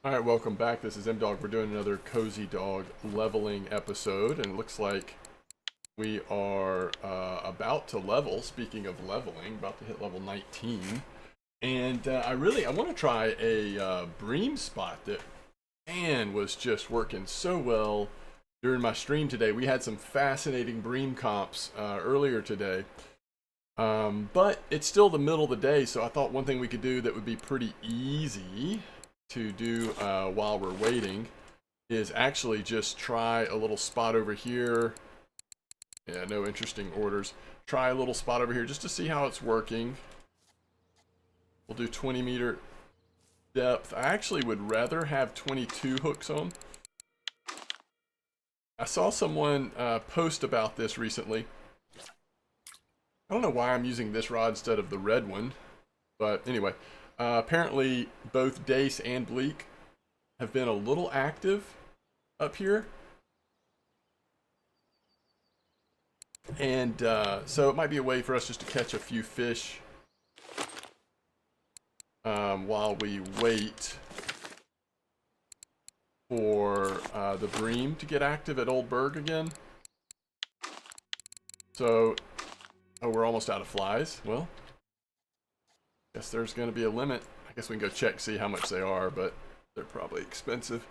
Alright, welcome back. This is MDawg. We're doing another Cozy Dog leveling episode, and it looks like we are about to level. Speaking of leveling, about to hit level 19. And I want to try a Bream spot that, man, was just working so well during my stream today. We had some fascinating Bream comps earlier today. But it's still the middle of the day, so I thought one thing we could do that would be pretty easy to do while we're waiting is actually just try a little spot over here. Yeah, no interesting orders. Try a little spot over here just to see how it's working. We'll do 20-meter depth. I actually would rather have 22 hooks on. I saw someone post about this recently. I don't know why I'm using this rod instead of the red one, but anyway. Apparently, both Dace and Bleak have been a little active up here. And so it might be a way for us just to catch a few fish while we wait for the Bream to get active at Old Berg again. So, oh, we're almost out of flies. Well, guess there's going to be a limit. I guess we can go check, see how much they are, but they're probably expensive.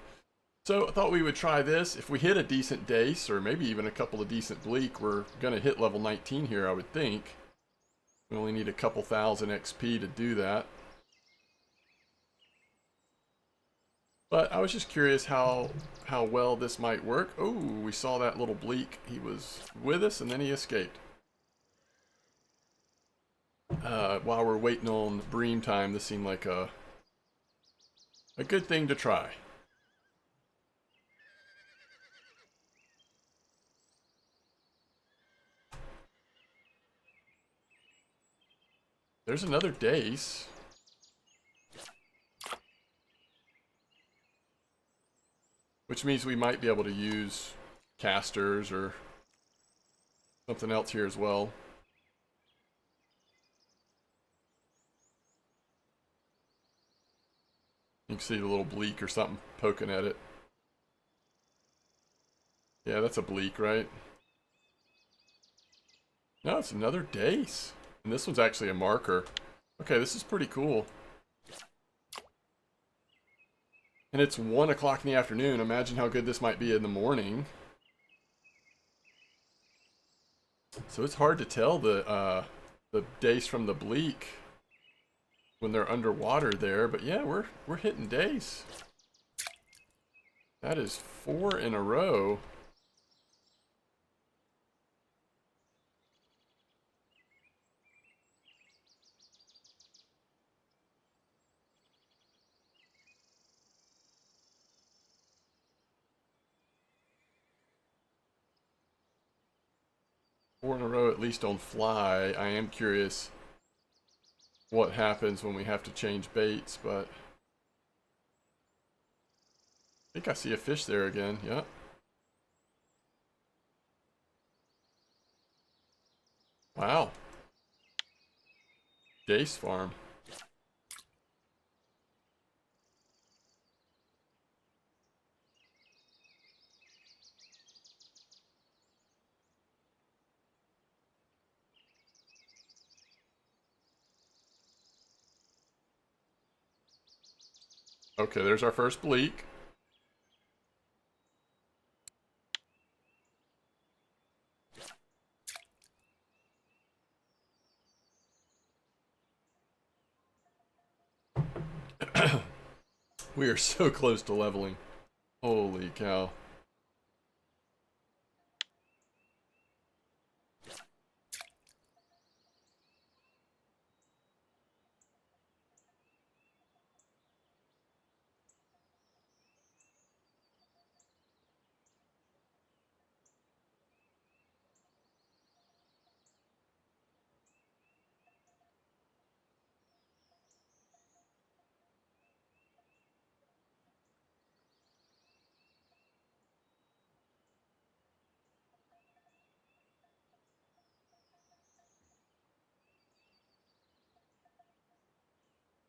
So I thought we would try this. If we hit a decent Dace, or maybe even a couple of decent Bleak, we're going to hit level 19 here, I would think. We only need a couple thousand XP to do that. But I was just curious how well this might work. Oh, we saw that little Bleak. He was with us, and then he escaped. While we're waiting on Bream time, this seemed like a good thing to try. There's another Dace. Which means we might be able to use casters or something else here as well. You can see the little Bleak or something poking at it. Yeah, that's a Bleak, right? No, it's another Dace. And this one's actually a marker. Okay, this is pretty cool. And it's 1 o'clock in the afternoon. Imagine how good this might be in the morning. So it's hard to tell the Dace from the Bleak when they're underwater there. But yeah, we're hitting Dace. That is 4 in a row. Four in a row, at least on fly. I am curious what happens when we have to change baits, but I think I see a fish there again. Yep. Wow. Dace farm. Okay, there's our first Bleak. We are so close to leveling. Holy cow.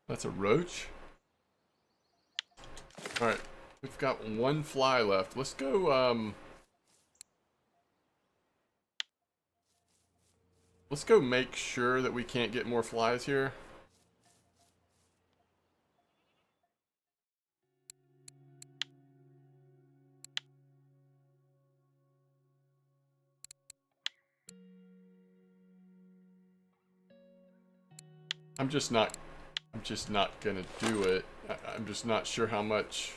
That's a roach. Alright, we've got one fly left. Let's go, let's go make sure that we can't get more flies here. I'm just not gonna do it. I'm just not sure how much.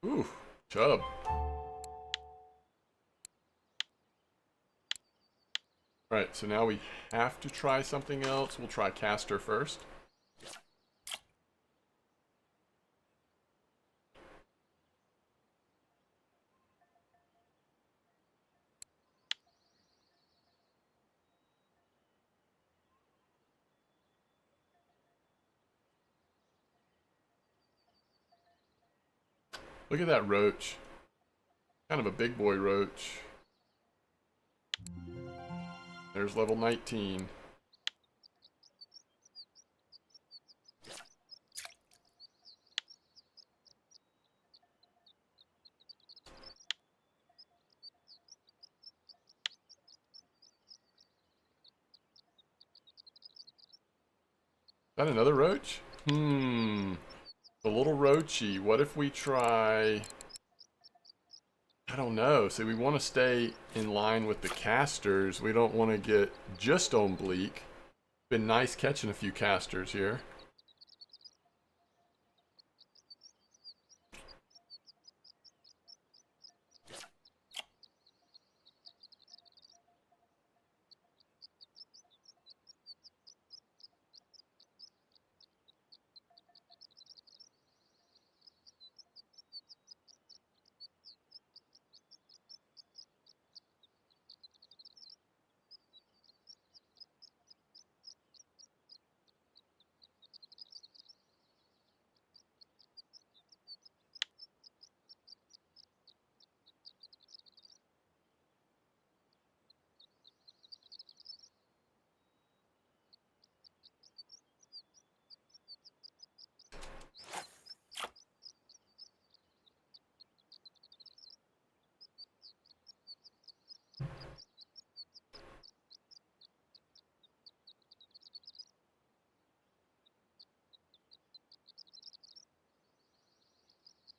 Ooh, chub. Alright, so now we have to try something else. We'll try caster first. Look at that roach. Kind of a big boy roach. There's level 19. Is that another roach? A little roachy. What if we try... I don't know. See, we want to stay in line with the casters. We don't want to get just on bleak. Been nice catching a few casters here.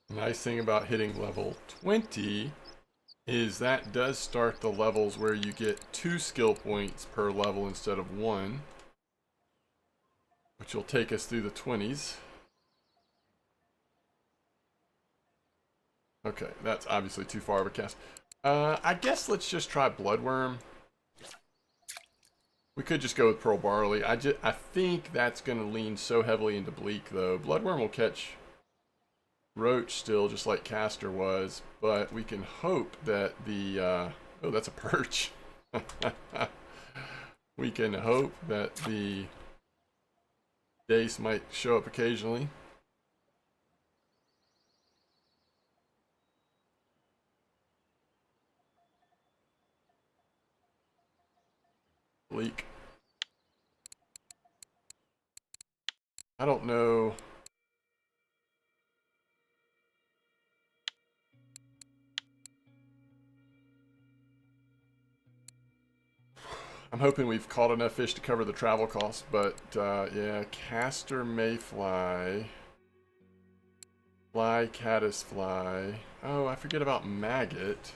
The nice thing about hitting level 20 is that does start the levels where you get 2 skill points per level instead of 1, which will take us through the 20s. Okay, that's obviously too far of a cast. I guess let's just try Bloodworm. We could just go with Pearl Barley. I think that's going to lean so heavily into Bleak, though. Bloodworm will catch Roach still, just like Caster was, but we can hope that the... oh, that's a perch. We can hope that the Dace might show up occasionally. Bleak. I don't know. I'm hoping we've caught enough fish to cover the travel costs, but yeah, Caster Mayfly. Fly, Caddisfly. Oh, I forget about Maggot.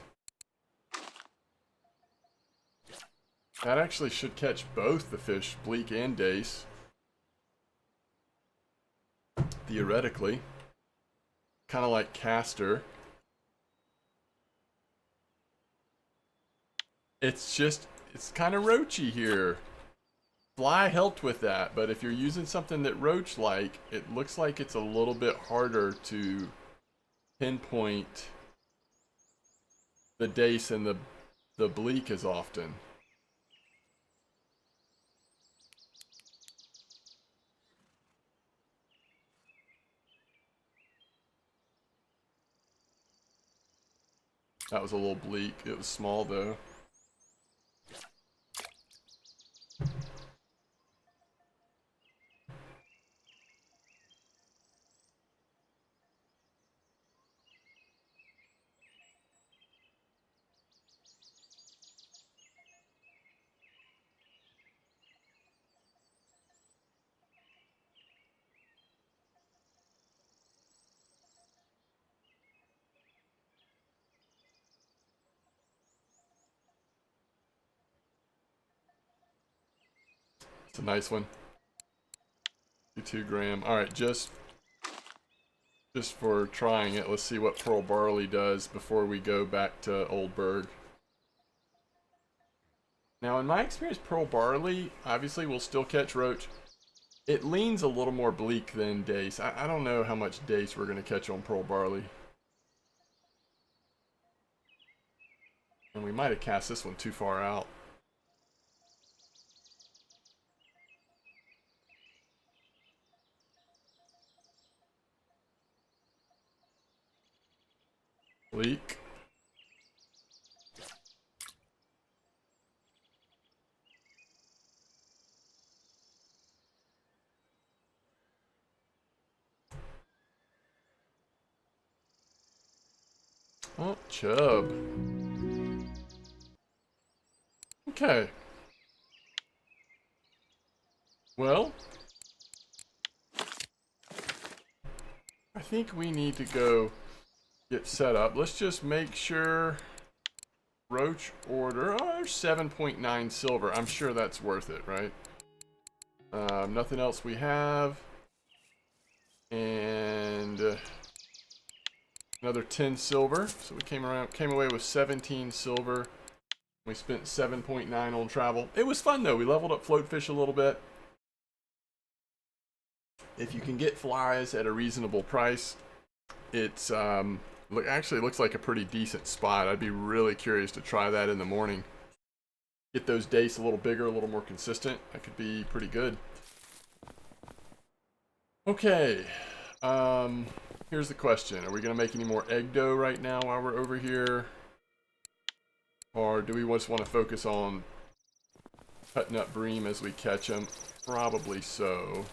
That actually should catch both the fish, Bleak and Dace. Theoretically. Kind of like Caster. It's just, it's kind of roachy here. Fly helped with that, but if you're using something that roach-like, it looks like it's a little bit harder to pinpoint the dace and the bleak as often. That was a little bleak. It was small though. It's a nice one. 2 gram. All right, just for trying it, let's see what pearl barley does before we go back to Old Berg. Now, in my experience, pearl barley obviously will still catch roach. It leans a little more bleak than dace. I don't know how much dace we're going to catch on pearl barley. And we might have cast this one too far out. Bleak. Oh, chub. Okay. Well, I think we need to go get set up. Let's just make sure roach order. Oh, there's 7.9 silver. I'm sure that's worth it, right? Nothing else we have. And another 10 silver. So we came away with 17 silver. We spent 7.9 on travel. It was fun though. We leveled up float fish a little bit. If you can get flies at a reasonable price, it's actually looks like a pretty decent spot. I'd be really curious to try that in the morning. Get those dace a little bigger, a little more consistent. That could be pretty good. Okay. Here's the question. Are we going to make any more egg dough right now while we're over here? Or do we just want to focus on cutting up bream as we catch them? Probably so.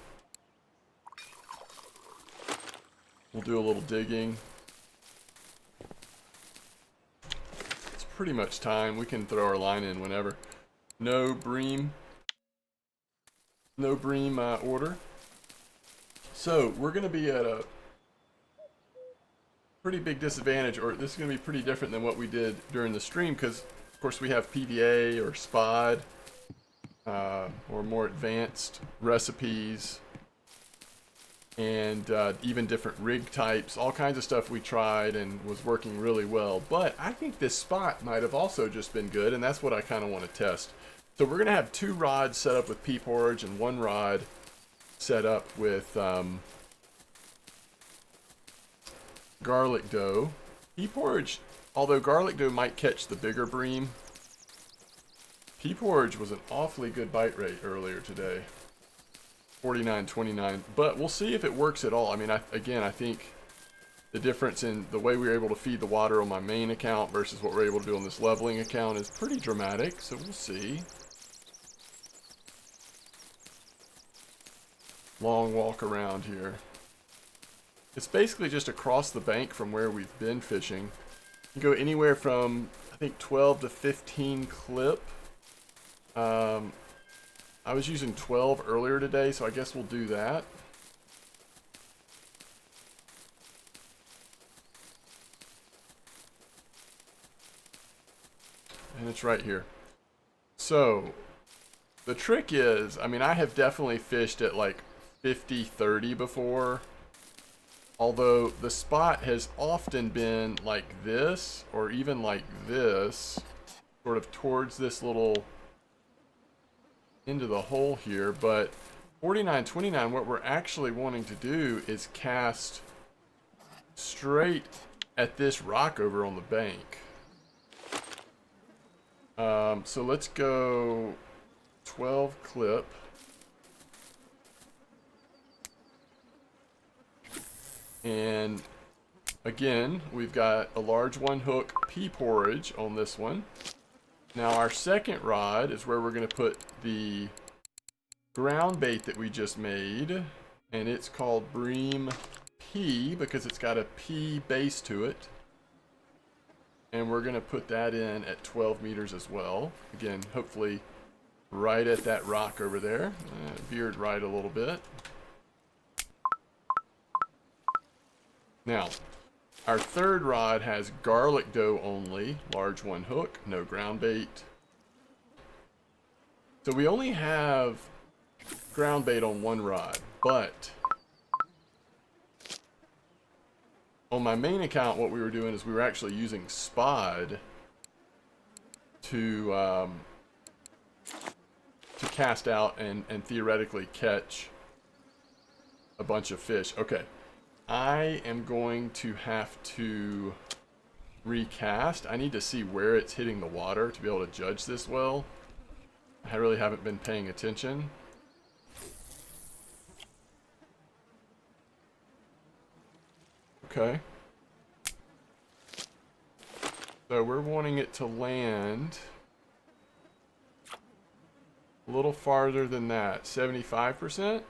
We'll do a little digging. It's pretty much time. We can throw our line in whenever. No bream. No bream order. So we're going to be at a pretty big disadvantage, or this is going to be pretty different than what we did during the stream, because of course we have PVA or SPOD or more advanced recipes, and even different rig types, all kinds of stuff we tried and was working really well. But I think this spot might have also just been good, and that's what I kind of want to test. So we're going to have 2 rods set up with pea porridge and 1 rod set up with garlic dough. Pea porridge, although garlic dough might catch the bigger bream, pea porridge was an awfully good bite rate earlier today. 49.29, but we'll see if it works at all. I mean, again, I think the difference in the way we were able to feed the water on my main account versus what we're able to do on this leveling account is pretty dramatic, so we'll see. Long walk around here. It's basically just across the bank from where we've been fishing. You go anywhere from, I think, 12 to 15 clip. I was using 12 earlier today, so I guess we'll do that. And it's right here. So, the trick is, I mean, I have definitely fished at like 50-30 before. Although the spot has often been like this, or even like this, sort of towards this little into the hole here. But 49.29, what we're actually wanting to do is cast straight at this rock over on the bank. So let's go 12 clip. And again, we've got a large one hook pea porridge on this one. Now our second rod is where we're going to put the ground bait that we just made, and it's called Bream P because it's got a P base to it. And we're going to put that in at 12 meters as well. Again, hopefully right at that rock over there. Veered right a little bit. Now, our third rod has garlic dough only, large one hook, no ground bait. So we only have ground bait on one rod, but on my main account, what we were doing is we were actually using spod to cast out and theoretically catch a bunch of fish. Okay, I am going to have to recast. I need to see where it's hitting the water to be able to judge this well. I really haven't been paying attention. Okay. So we're wanting it to land a little farther than that. 75%?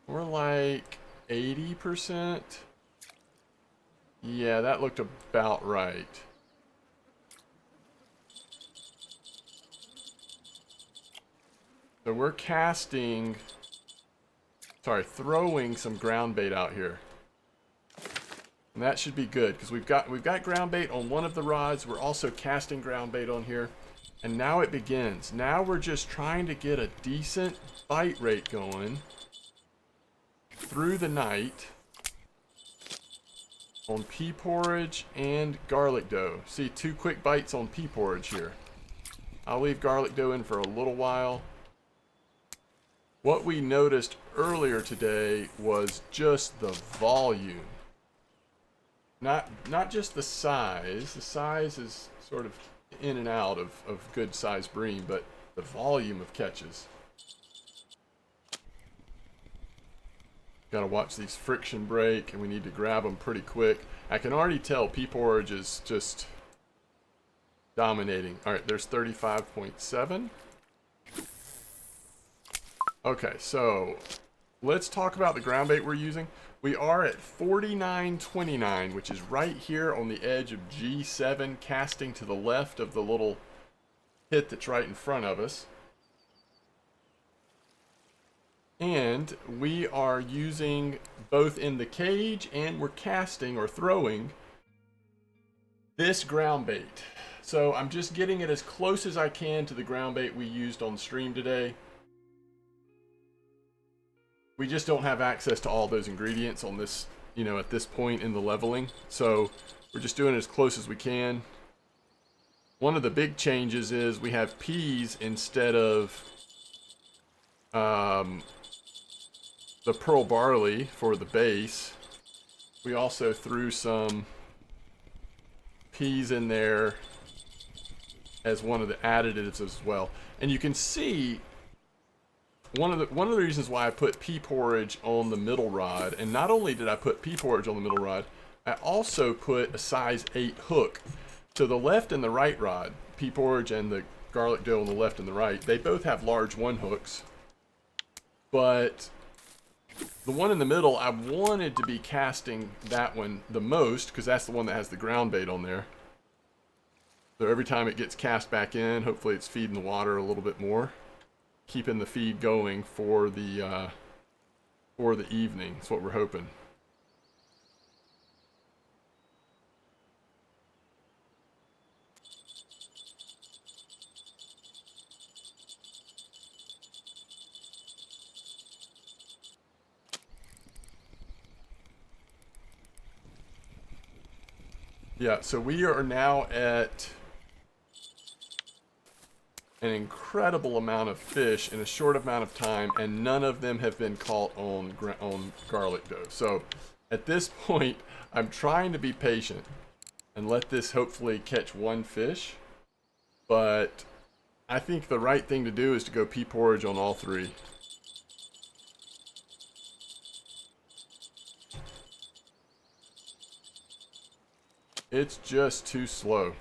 We're like 80%. Yeah, that looked about right. So we're throwing some ground bait out here. And that should be good because we've got ground bait on one of the rods. We're also casting ground bait on here. And now it begins. Now we're just trying to get a decent bite rate going through the night on pea porridge and garlic dough. See, 2 quick bites on pea porridge here. I'll leave garlic dough in for a little while. What we noticed earlier today was just the volume. Not just the size. The size is sort of in and out of good sized bream, but the volume of catches. Got to watch these friction break, and we need to grab them pretty quick. I can already tell pea porridge is just dominating. All right, there's 35.7. Okay, so let's talk about the ground bait we're using. We are at 49.29, which is right here on the edge of G7, casting to the left of the little hit that's right in front of us. And we are using both in the cage and we're casting or throwing this ground bait. So I'm just getting it as close as I can to the ground bait we used on stream today. We just don't have access to all those ingredients on this, at this point in the leveling. So we're just doing it as close as we can. One of the big changes is we have peas instead of the pearl barley for the base. We also threw some peas in there as one of the additives as well. And you can see one of the reasons why I put pea porridge on the middle rod, and not only did I put pea porridge on the middle rod, I also put a size 8 hook. So the left and the right rod, pea porridge and the garlic dough on the left and the right, they both have large 1 hooks. But the one in the middle, I wanted to be casting that one the most because that's the one that has the ground bait on there. So every time it gets cast back in, hopefully it's feeding the water a little bit more. Keeping the feed going for the evening. That's what we're hoping. Yeah, so we are now at an incredible amount of fish in a short amount of time, and none of them have been caught on garlic dough. So at this point, I'm trying to be patient and let this hopefully catch 1 fish. but I think the right thing to do is to go pea porridge on all three. It's just too slow.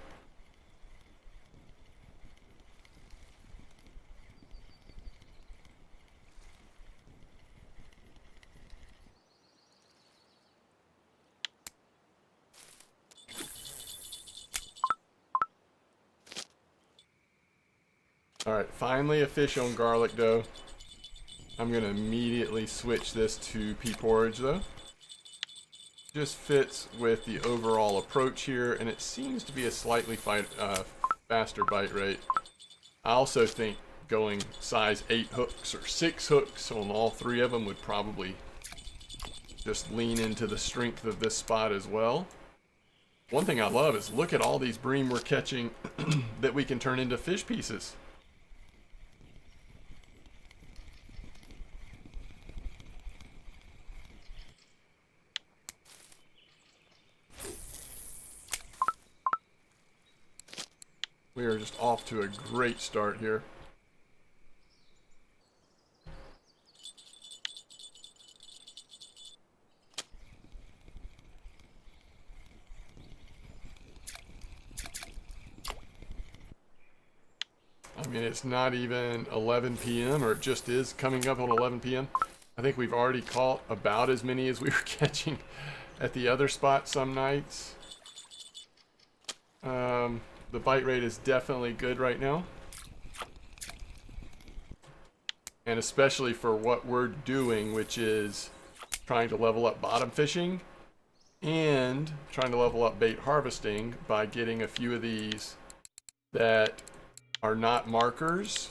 Alright, finally a fish on garlic dough. I'm going to immediately switch this to pea porridge though. Just fits with the overall approach here, and it seems to be a slightly faster bite rate. I also think going size 8 hooks or 6 hooks on all three of them would probably just lean into the strength of this spot as well. One thing I love is look at all these bream we're catching that we can turn into fish pieces. We are just off to a great start here. I mean, it's not even 11 p.m. or it just is coming up on 11 p.m. I think we've already caught about as many as we were catching at the other spot some nights. The bite rate is definitely good right now. And especially for what we're doing, which is trying to level up bottom fishing and trying to level up bait harvesting by getting a few of these that are not markers,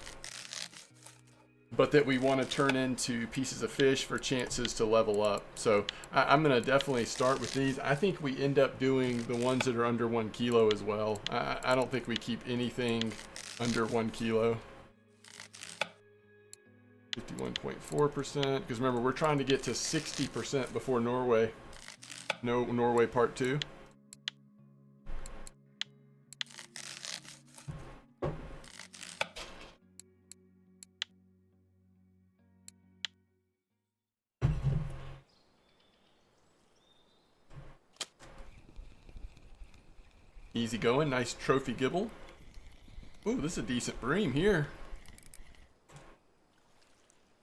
but that we want to turn into pieces of fish for chances to level up. So I'm going to definitely start with these. I think we end up doing the ones that are under 1 kilo as well. I don't think we keep anything under 1 kilo. 51.4%, because remember, we're trying to get to 60% before Norway. No, Norway Part 2. Easy going, nice trophy gibble. Ooh, this is a decent bream here.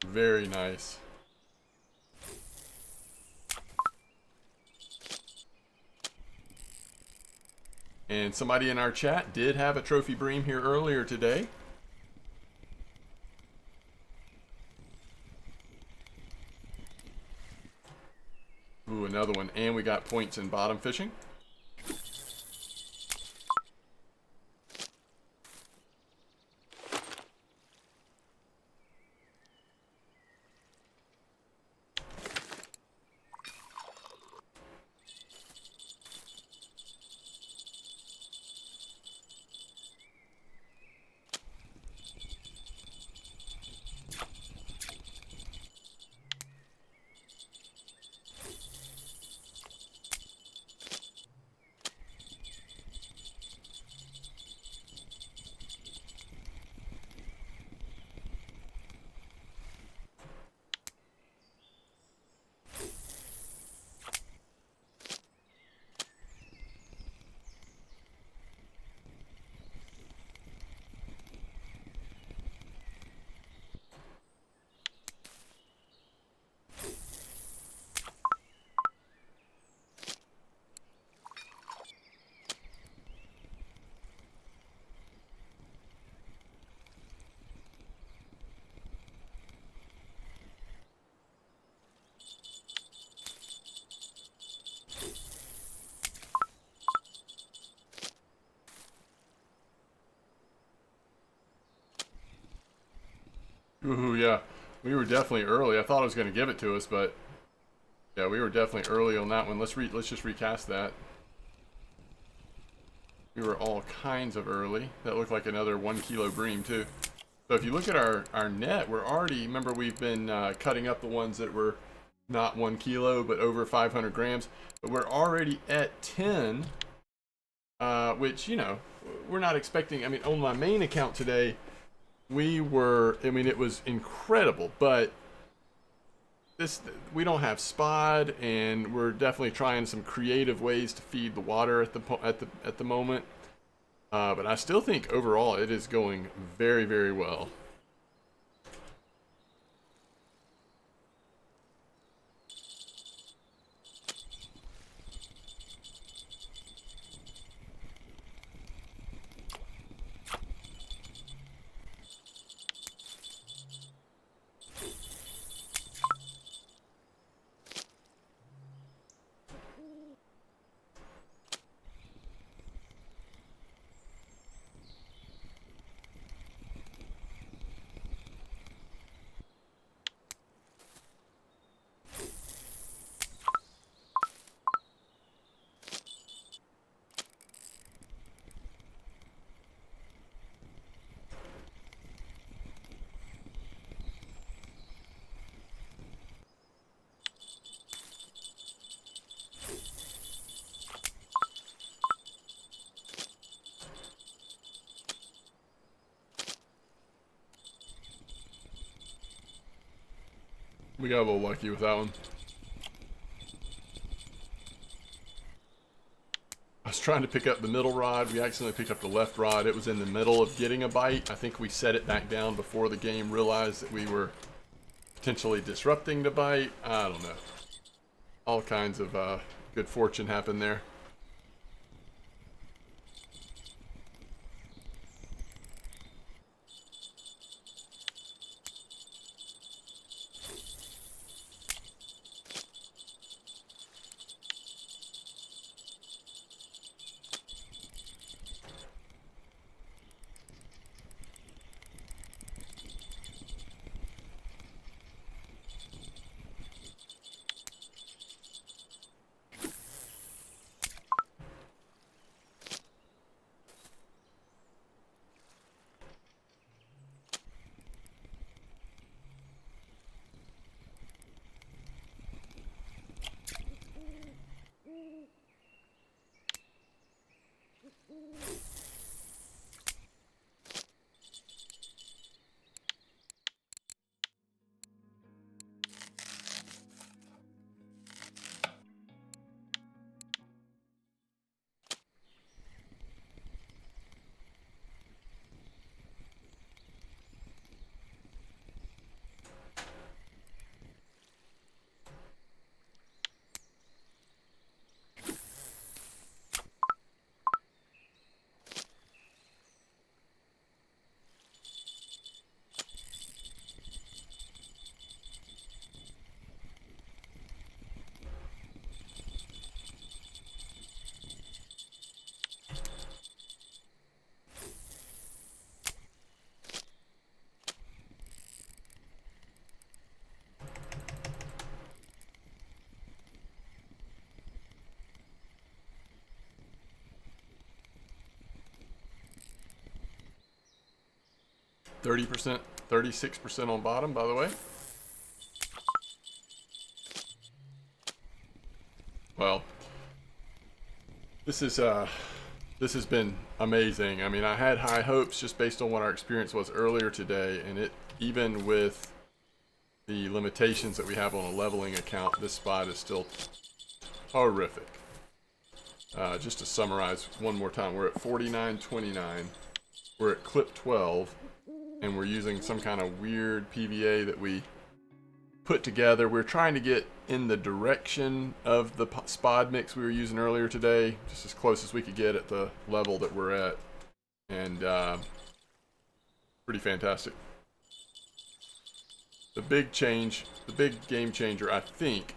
Very nice. And somebody in our chat did have a trophy bream here earlier today. Ooh, another one. And we got points in bottom fishing. Ooh, yeah. We were definitely early. I thought it was going to give it to us, but yeah, we were definitely early on that one. Let's just recast that. We were all kinds of early. That looked like another 1 kilo bream too. So if you look at our net, we're already, remember we've been cutting up the ones that were not 1 kilo, but over 500 grams. But we're already at 10 which, you know, we're not expecting. I mean, on my main account today, I mean, it was incredible, but we don't have spod, and we're definitely trying some creative ways to feed the water at the moment. But I still think overall it is going very, very well. We got a little lucky with that one. I was trying to pick up the middle rod. We accidentally picked up the left rod. It was in the middle of getting a bite. I think we set it back down before the game realized that we were potentially disrupting the bite. I don't know. All kinds of good fortune happened there. %, 36% on bottom, by the way. Well, this has been amazing. I mean, I had high hopes just based on what our experience was earlier today, and it, even with the limitations that we have on a leveling account, this spot is still horrific. Just to summarize one more time, we're at 49.29. We're at clip 12. And we're using some kind of weird PVA that we put together. We're trying to get in the direction of the spod mix we were using earlier today, just as close as we could get at the level that we're at. And pretty fantastic. The big change, the big game changer, I think,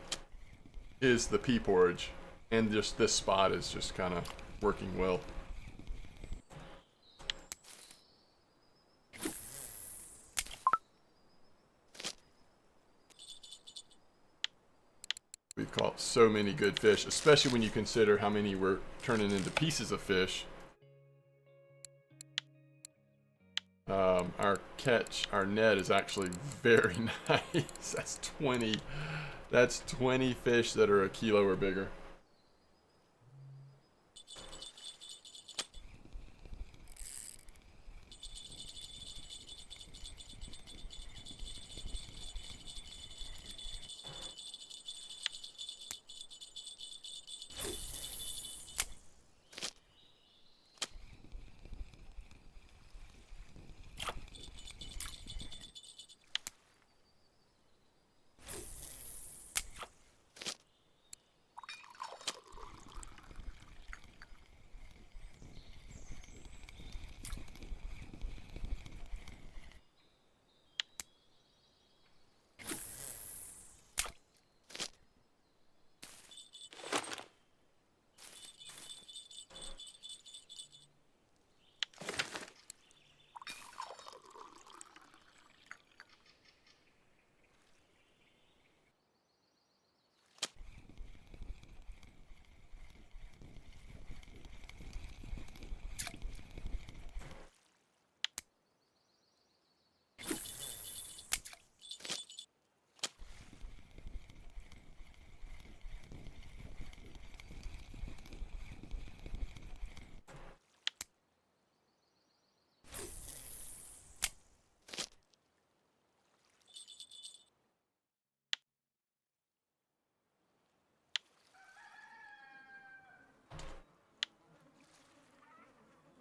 is the pea porridge. And just this spot is just kind of working well. We've caught so many good fish, especially when you consider how many we're turning into pieces of fish. Our net is actually very nice. That's 20 fish that are a kilo or bigger.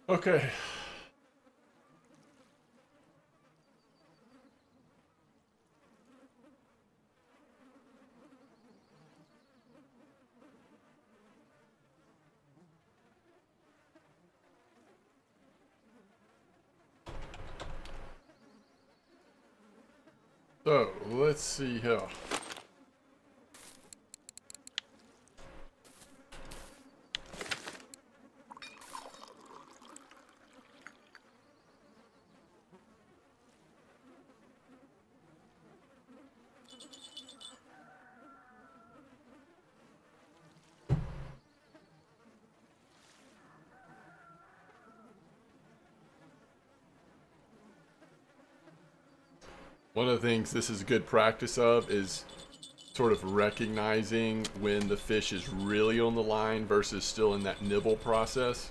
Okay. So, let's see here. One of the things this is good practice of is sort of recognizing when the fish is really on the line versus still in that nibble process.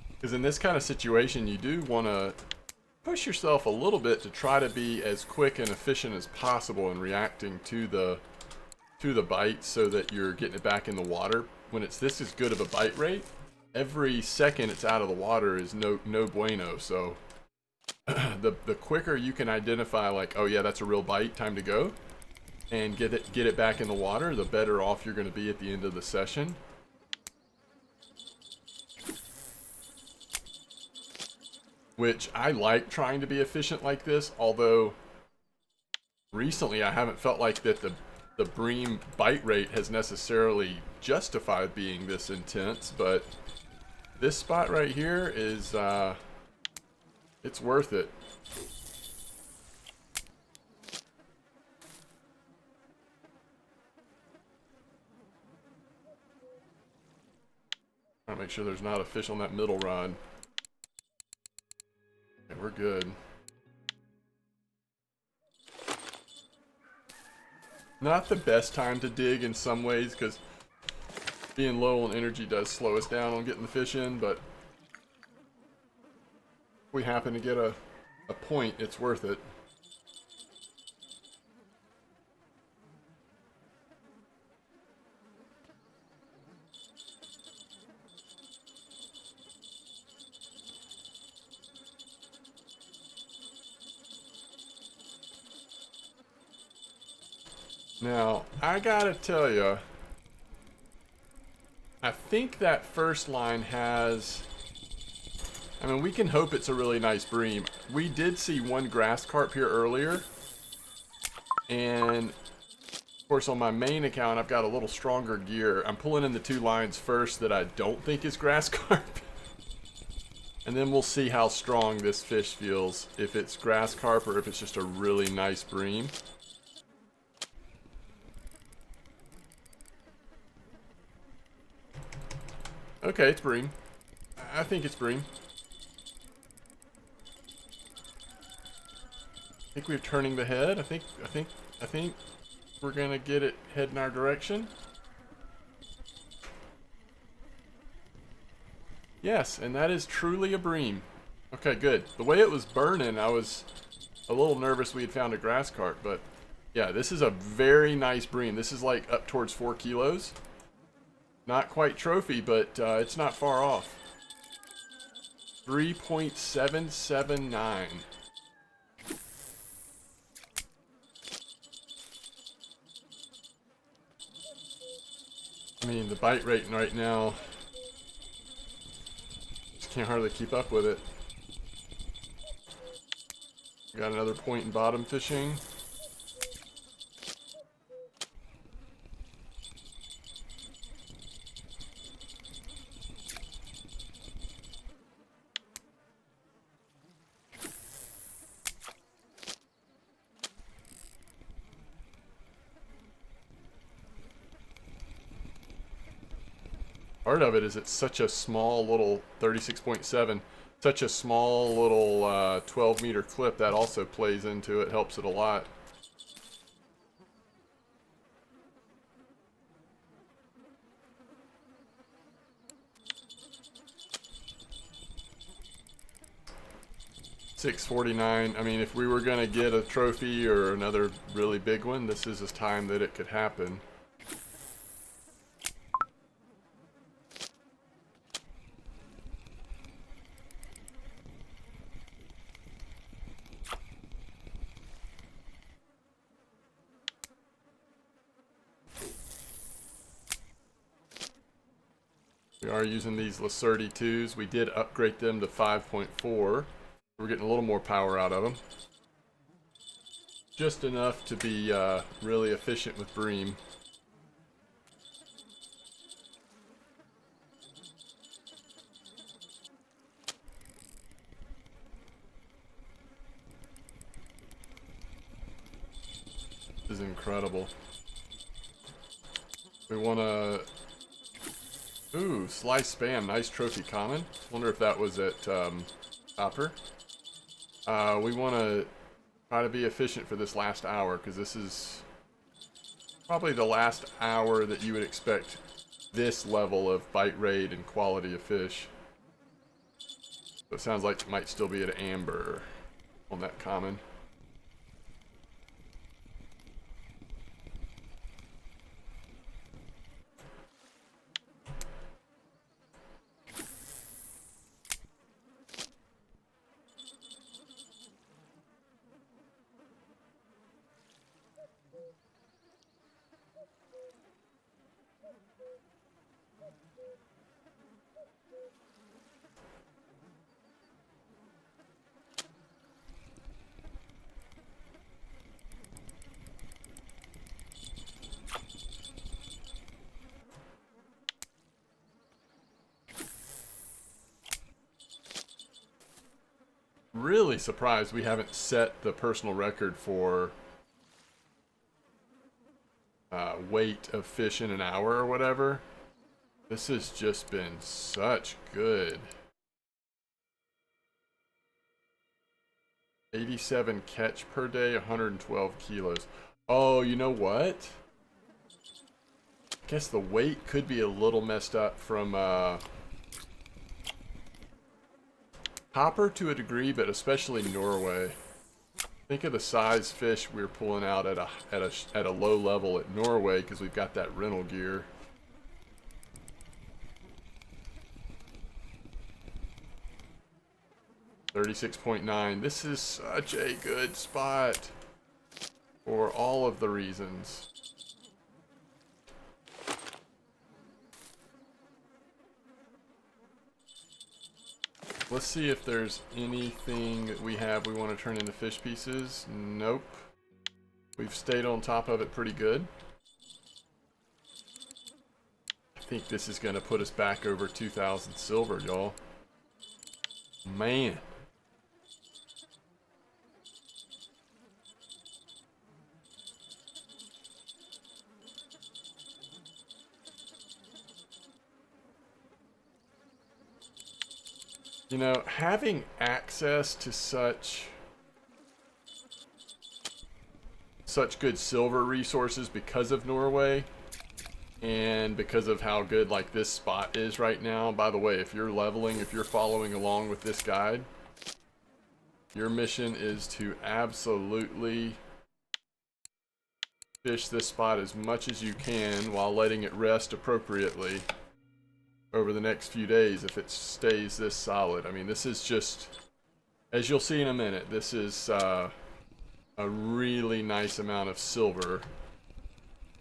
Because in this kind of situation, you do want to push yourself a little bit to try to be as quick and efficient as possible in reacting to the bite so that you're getting it back in the water. When it's this is good of a bite rate, every second it's out of the water is no bueno. So the quicker you can identify, like, oh yeah, that's a real bite, time to go, and get it back in the water, the better off you're going to be at the end of the session. Which I like trying to be efficient like this, although recently I haven't felt like that the Bream bite rate has necessarily justified being this intense, but this spot right here is it's worth it. Trying to make sure there's not a fish on that middle rod. Okay, we're good. Not the best time to dig in some ways, because being low on energy does slow us down on getting the fish in, but if we happen to get a point, it's worth it. Now, I gotta tell you, I think that first line has, I mean, we can hope it's a really nice bream. We did see one grass carp here earlier, and of course on my main account I've got a little stronger gear. I'm pulling in the two lines first that I don't think is grass carp, and then we'll see how strong this fish feels, if it's grass carp or if it's just a really nice bream. Okay, it's bream. I think it's bream. I think we're turning the head. I think we're gonna get it heading our direction. Yes, and that is truly a bream. Okay, good. The way it was burning, I was a little nervous we had found a grass carp, but yeah, this is a very nice bream. This is like up towards 4 kilos. Not quite trophy, but it's not far off. 3.779. I mean, the bite rate right now, just can't hardly keep up with it. Got another point in bottom fishing. Part of it is it's such a small little 36.7, such a small little 12 meter clip. That also plays into it, helps it a lot. $6.49. I mean, if we were gonna get a trophy or another really big one, this is a time that it could happen. We are using these Lacerti 2s. We did upgrade them to 5.4. We're getting a little more power out of them. Just enough to be really efficient with Bream. This is incredible. We want to... Ooh, slice spam. Nice trophy common. Wonder if that was at Hopper. We want to try to be efficient for this last hour, because this is probably the last hour that you would expect this level of bite rate and quality of fish. So it sounds like it might still be at amber on that common. Really surprised we haven't set the personal record for weight of fish in an hour or whatever. This has just been such good. 87 catch per day, 112 kilos. Oh, you know what? I guess the weight could be a little messed up from Hopper to a degree, but especially Norway. Think of the size fish we're pulling out at a low level at Norway, because we've got that rental gear. $36.9. This is such a good spot for all of the reasons. Let's see if there's anything that we have we want to turn into fish pieces. Nope. We've stayed on top of it pretty good. I think this is going to put us back over 2,000 silver, y'all. Man. You know, having access to such good silver resources because of Norway and because of how good like this spot is right now. By the way, if you're leveling, if you're following along with this guide, your mission is to absolutely fish this spot as much as you can while letting it rest appropriately over the next few days if it stays this solid. I mean, this is just, as you'll see in a minute, this is a really nice amount of silver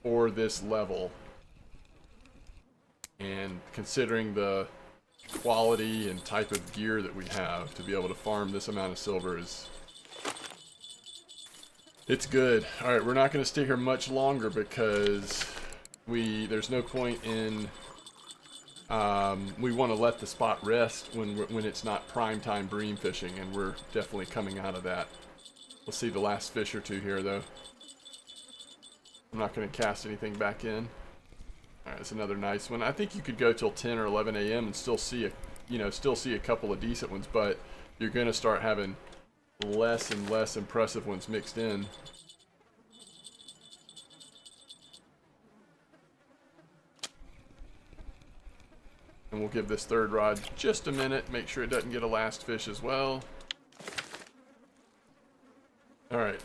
for this level. And considering the quality and type of gear that we have, to be able to farm this amount of silver is... it's good. Alright, we're not going to stay here much longer because there's no point in... we want to let the spot rest when it's not prime time bream fishing, and we're definitely coming out of that. We'll see the last fish or two here, though. I'm not going to cast anything back in. Alright, that's another nice one. I think you could go till 10 or 11 a.m. and still see a couple of decent ones, but you're going to start having less and less impressive ones mixed in. And we'll give this third rod just a minute, make sure it doesn't get a last fish as well. Alright,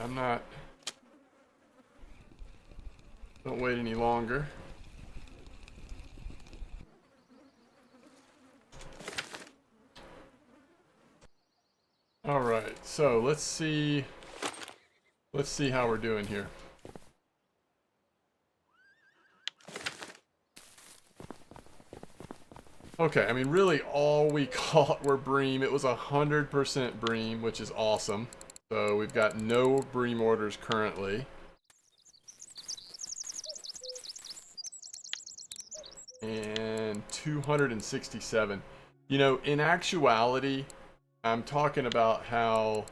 don't wait any longer. Alright, so let's see how we're doing here. Okay, I mean, really all we caught were Bream. It was 100% Bream, which is awesome. So we've got no Bream orders currently. And 267. You know, in actuality, I'm talking about how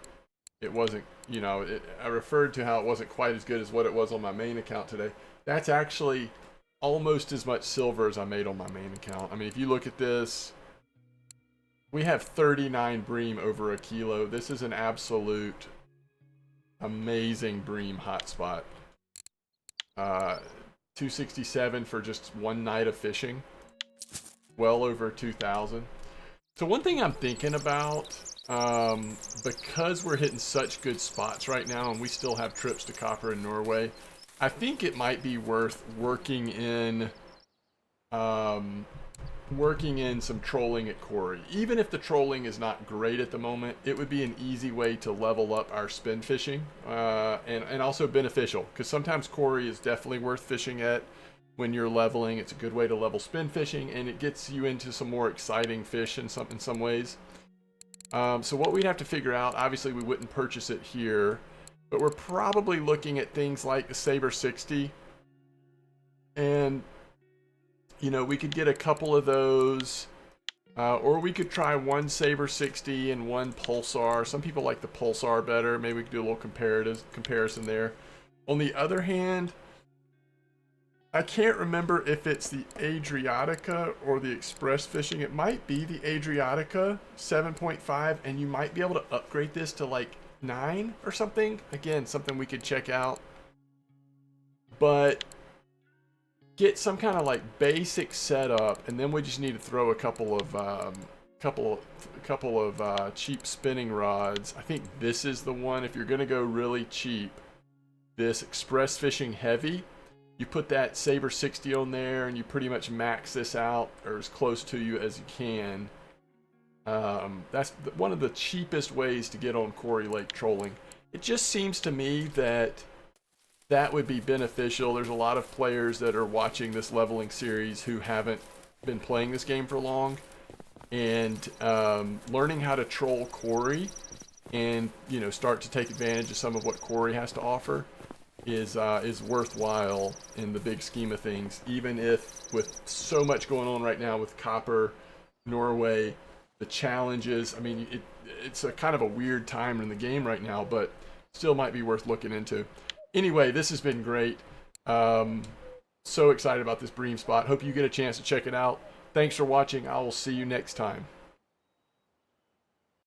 it wasn't, you know, I referred to how it wasn't quite as good as what it was on my main account today. That's actually almost as much silver as I made on my main account. I mean, if you look at this, we have 39 Bream over a kilo. This is an absolute amazing Bream hotspot. 267 for just one night of fishing. Well over 2,000. So one thing I'm thinking about, because we're hitting such good spots right now and we still have trips to Copper in Norway, I think it might be worth working in some trolling at Quarry. Even if the trolling is not great at the moment, it would be an easy way to level up our spin fishing, and also beneficial, because sometimes Quarry is definitely worth fishing at when you're leveling. It's a good way to level spin fishing, and it gets you into some more exciting fish in some ways. So what we'd have to figure out, obviously we wouldn't purchase it here, but we're probably looking at things like the Saber 60, and you know, we could get a couple of those, or we could try one Saber 60 and one Pulsar. Some people like the Pulsar better. Maybe we could do a little comparison there. On the other hand, I can't remember if it's the Adriatica or the Express Fishing. It might be the Adriatica 7.5, and you might be able to upgrade this to like 9 or something. Again, something we could check out. But get some kind of like basic setup, and then we just need to throw a couple of cheap spinning rods. I think this is the one. If you're going to go really cheap, this Express Fishing Heavy, you put that Saber 60 on there and you pretty much max this out, or as close to you as you can. That's one of the cheapest ways to get on Quarry Lake trolling. It just seems to me that would be beneficial. There's a lot of players that are watching this leveling series who haven't been playing this game for long, and learning how to troll Quarry and, you know, start to take advantage of some of what Quarry has to offer is worthwhile in the big scheme of things. Even if with so much going on right now with Copper, Norway, the challenges, I mean, it's a kind of a weird time in the game right now, but still might be worth looking into. Anyway, this has been great. So excited about this Bream spot. Hope you get a chance to check it out. Thanks for watching. I will see you next time.